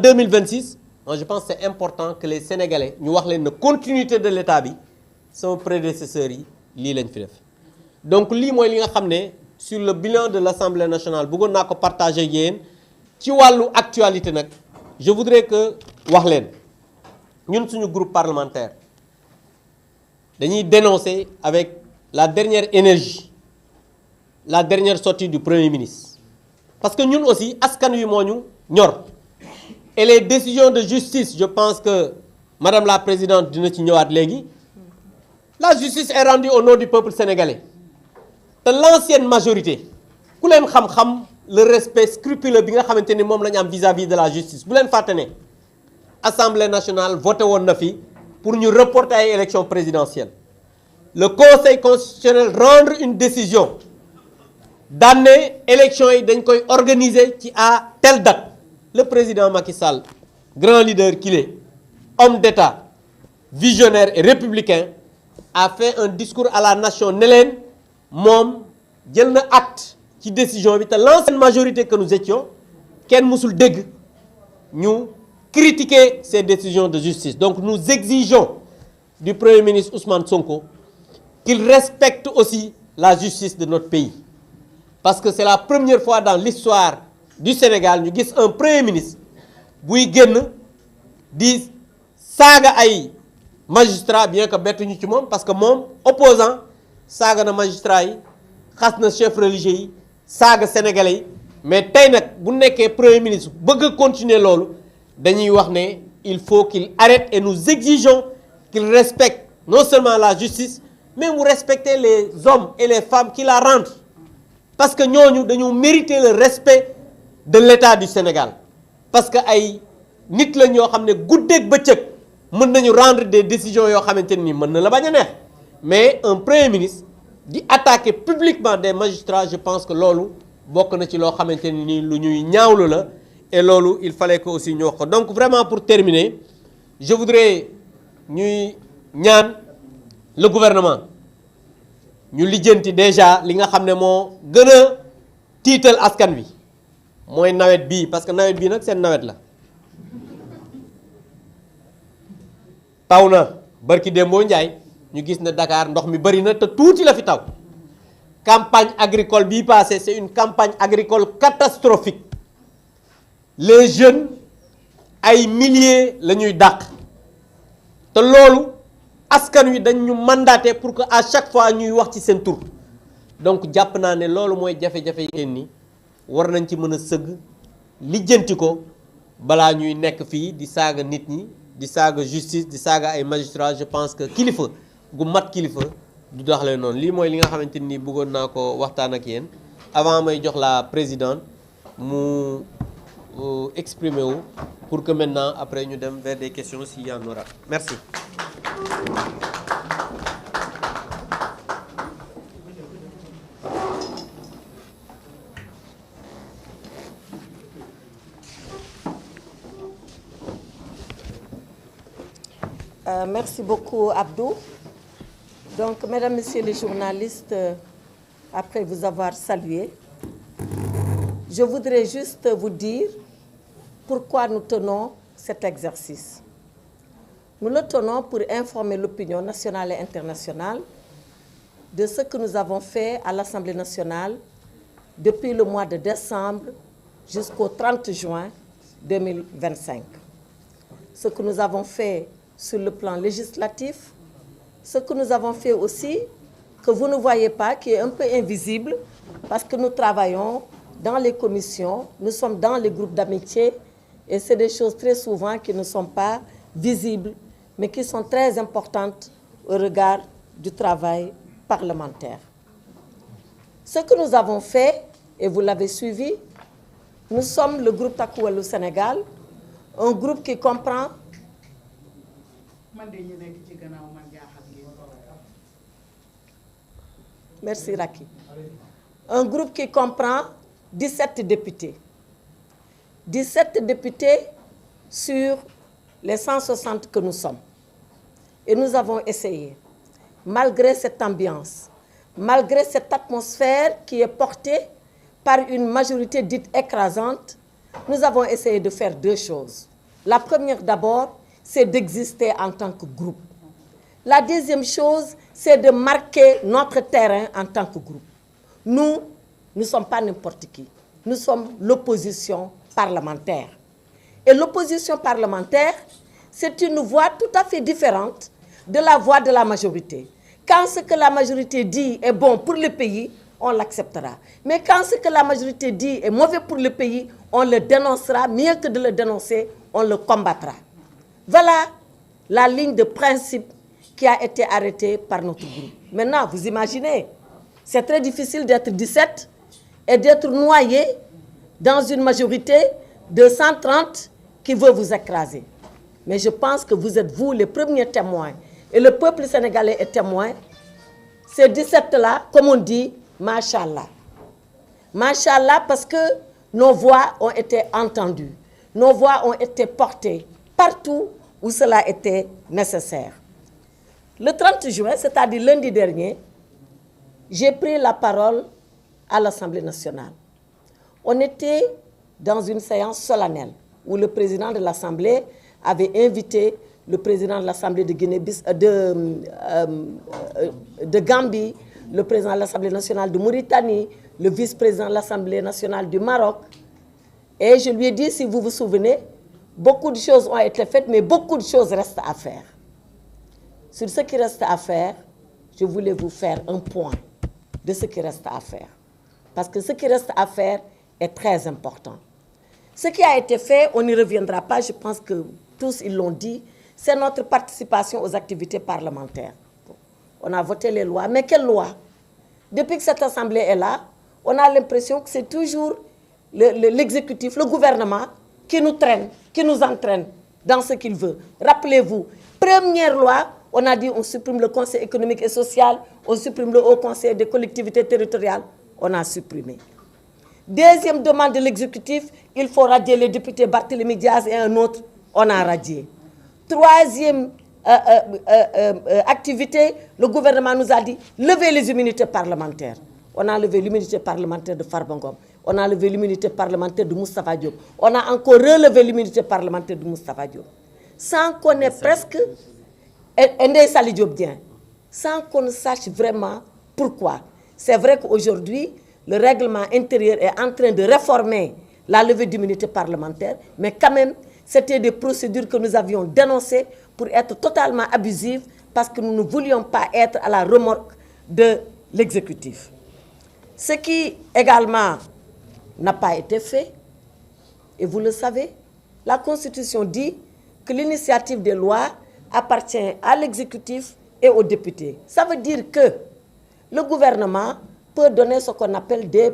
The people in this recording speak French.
2026, moi je pense que c'est important que les Sénégalais ñu wax leen ne continuité de l'État bi sama prédécesseurs yi lii lañ fi def donc lii mooy li nga xam ne sur le bilan de l'Assemblée nationale bëggoon naa ko partager ak yéen ci wàllu actualité nag je voudrais que wax leen ñun suñu groupe parlementaire dañuy dénoncer avec la dernière énergie la dernière sortie du Premier ministre parce que ñun aussi askan wi moo ñu ñor. Et les décisions de justice, je pense que Madame la Présidente dina ci ñëwaat léegi la justice est rendue au nom du peuple sénégalais te l'ancienne majorité ku leen xam-xam le respect scrupuleux bi nga xamante ni moom la ñu am vis-à-vis de la justice bu leen fàtte ne Assemblée nationale voté woon na fi pour ñu reporter ay élections présidentielles le Conseil constitutionnel rendre une décision daan ne élections yi dañ koy organiser ci à telle date. Le président Macky Sall, grand leader qu'il est, homme d'État, visionnaire et républicain, a fait un discours à la nation ne leen moom jël na acte ci décision bi te l'ancienne majorité que nous étions kenn mësul dégg ñu critiquer ces décisions de justice. Donc nous exigeons du Premier ministre Ousmane Sonko qu'il respecte aussi la justice de notre pays. Parce que c'est la première fois dans l'histoire du Sénégal ñu gis un premier ministre buy génn di saaga ay magistrat bien que bettuñu ci moom parce que moom opposant saaga na magistrat yi xas na chef religieux yi saaga sénégalais yi mais tey nag bu nekkee premier ministre bëgg a continuer loolu dañuy wax ne il faut qu'il arrête et nous exigeons qu'il respecte non seulement la justice mais mu respecter les hommes et les femmes qui la rendent parce que ñooñu dañu mériter le respect de l'État du Sénégal parce que ay nit la ñoo xam ne guddeeg bëccëg mën nañu rendre des décisions yoo xamante ni mën na la bañ a neex mais un premier ministre di attaquer publiquement des magistrats je pense que loolu bokk na ci loo xamante ni lu ñuy ñaawlu la et loolu il fallait que aussi ñu wax ko donc vraiment pour terminer je voudrais ñuy ñaan le gouvernement ñu lijjanti déjà li nga xam ne moo gën a tiital askan wi. mooy nawet bii parce que nawet bii nag seen nawet la taw na barki démboo Njaay ñu gis ne Dakar ndox mi bari na te tuuti la fi taw campagne agricole bii passé c'est une campagne agricole catastrophique les jeunes ay milliers la ñuy dàq te loolu askan wi dañ ñu mandaté pour que à chaque fois ñuy wax ci seen tur donc jàpp naa ne loolu mooy jafe-jafe yi ni war nañ ci mën a sëgg lijjanti ko balaa ñuy nekk fii di saaga nit ñi di saaga justice di saaga ay magistrats je pense que kilifa gu mat kilifa du doxalee noonu lii mooy li nga xamante ni bëggoon naa ko waxtaan ak yéen avant may jox la présidente mu exprimer wu pour que maintenant après ñu dem vers des questions s'il y en aura merci. Merci beaucoup Abdou. Donc, mesdames, messieurs les journalistes, après vous avoir salué, je voudrais juste vous dire pourquoi nous tenons cet exercice. Nous le tenons pour informer l'opinion nationale et internationale de ce que nous avons fait à l'Assemblée nationale depuis le mois de décembre jusqu'au 30 juin 2025. Ce que nous avons fait sur le plan législatif, ce que nous avons fait aussi, que vous ne voyez pas, qui est un peu invisible, parce que nous travaillons dans les commissions, nous sommes dans les groupes d'amitié, et c'est des choses très souvent qui ne sont pas visibles, mais qui sont très importantes au regard du travail parlementaire. Ce que nous avons fait, et vous l'avez suivi, nous sommes le groupe Takku Wallu Sénégal, un groupe qui comprend Merci Raki. Un groupe qui comprend 17 députés. 17 députés sur les 160 que nous sommes. Et nous avons essayé, malgré cette ambiance, malgré cette atmosphère qui est portée par une majorité dite écrasante, nous avons essayé de faire deux choses. La première d'abord, c'est d'exister en tant que groupe. La deuxième chose, c'est de marquer notre terrain en tant que groupe. Nous ne sommes pas n'importe qui. Nous sommes l'opposition parlementaire. Et l'opposition parlementaire, c'est une voix tout à fait différente de la voix de la majorité. Quand ce que la majorité dit est bon pour le pays, on l'acceptera. Mais quand ce que la majorité dit est mauvais pour le pays, on le dénoncera. Mieux que de le dénoncer, on le combattra. Voilà la ligne de principe qui a été arrêtée par notre groupe. Maintenant, vous imaginez, c'est très difficile d'être 17 et d'être noyé dans une majorité de 130 qui veut vous écraser. Mais je pense que vous êtes vous les premiers témoins. Et le peuple sénégalais est témoin. Ces 17-là, comme on dit, Machallah. Machallah parce que nos voix ont été entendues. Nos voix ont été portées partout où cela était nécessaire. Le 30 juin, c'est-à-dire lundi dernier, j'ai pris la parole à l'Assemblée nationale. On était dans une séance solennelle où le président de l'Assemblée avait invité le président de l'Assemblée de Gambie, le président de l'Assemblée nationale de Mauritanie, le vice-président de l'Assemblée nationale du Maroc. Et je lui ai dit, si vous vous souvenez, beaucoup de choses ont été faites, mais beaucoup de choses restent à faire. Sur ce qui reste à faire, je voulais vous faire un point de ce qui reste à faire. Parce que ce qui reste à faire est très important. Ce qui a été fait, on n'y reviendra pas, je pense que tous ils l'ont dit, c'est notre participation aux activités parlementaires. On a voté les lois, mais quelles lois? Depuis que cette Assemblée est là, on a l'impression que c'est toujours l'exécutif, le gouvernement, qui nous traîne, qui nous entraîne dans ce qu'il veut. Rappelez-vous, première loi, on a dit on supprime le Conseil économique et social, on supprime le Haut Conseil des collectivités territoriales, on a supprimé. Deuxième demande de l'exécutif, il faut radier les députés Barthélémy Diaz et un autre, on a radié. Troisième activité, le gouvernement nous a dit lever les immunités parlementaires. On a levé l'immunité parlementaire de Farba Ngom, on a levé l'immunité parlementaire de Moustapha Diop, on a encore relevé l'immunité parlementaire de Moustapha Diop. Sans qu'on ait presque... sans qu'on ne sache vraiment pourquoi. C'est vrai qu'aujourd'hui, le règlement intérieur est en train de réformer la levée d'immunité parlementaire, mais quand même, c'était des procédures que nous avions dénoncées pour être totalement abusives parce que nous ne voulions pas être à la remorque de l'exécutif. Ce qui également n'a pas été fait, et vous le savez, la Constitution dit que l'initiative des lois appartient à l'exécutif et aux députés. Ça veut dire que le gouvernement peut donner ce qu'on appelle des